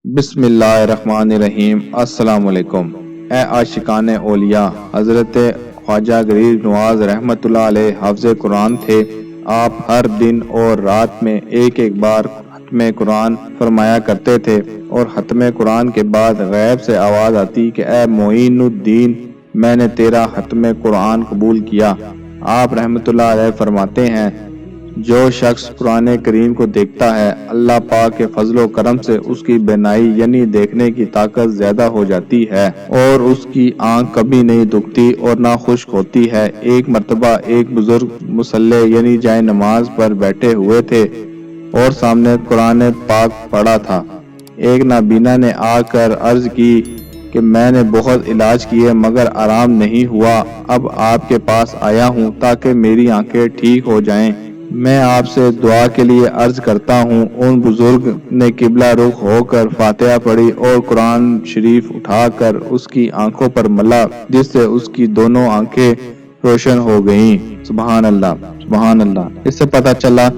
بسم اللہ الرحمن الرحیم۔ السلام علیکم۔ اے عاشقان اولیاء، حضرت خواجہ غریب نواز رحمۃ اللہ علیہ حافظ قرآن تھے۔ آپ ہر دن اور رات میں ایک بار ختم قرآن فرمایا کرتے تھے، اور ختم قرآن کے بعد غیب سے آواز آتی کہ اے معین الدین، میں نے تیرا ختم قرآن قبول کیا۔ آپ رحمۃ اللہ علیہ فرماتے ہیں، جو شخص قرآن کریم کو دیکھتا ہے، اللہ پاک کے فضل و کرم سے اس کی بینائی یعنی دیکھنے کی طاقت زیادہ ہو جاتی ہے، اور اس کی آنکھ کبھی نہیں دکھتی اور نہ خشک ہوتی ہے۔ ایک مرتبہ ایک بزرگ مصلی یعنی جائے نماز پر بیٹھے ہوئے تھے اور سامنے قرآن پاک پڑا تھا۔ ایک نابینا نے آ کر عرض کی کہ میں نے بہت علاج کیے مگر آرام نہیں ہوا، اب آپ کے پاس آیا ہوں تاکہ میری آنکھیں ٹھیک ہو جائیں۔ میں آپ سے دعا کے لیے عرض کرتا ہوں۔ ان بزرگ نے قبلہ رخ ہو کر فاتحہ پڑھی اور قرآن شریف اٹھا کر اس کی آنکھوں پر ملا، جس سے اس کی دونوں آنکھیں روشن ہو گئیں۔ سبحان اللہ، سبحان اللہ۔ اس سے پتہ چلا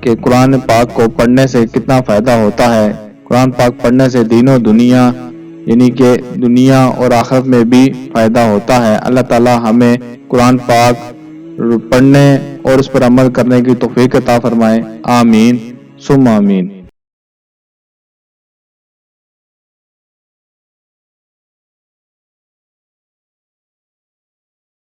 کہ قرآن پاک کو پڑھنے سے کتنا فائدہ ہوتا ہے۔ قرآن پاک پڑھنے سے دین و دنیا یعنی کہ دنیا اور آخرت میں بھی فائدہ ہوتا ہے۔ اللہ تعالی ہمیں قرآن پاک پڑھنے اور اس پر عمل کرنے کی توفیق عطا فرمائے۔ آمین ثم آمین۔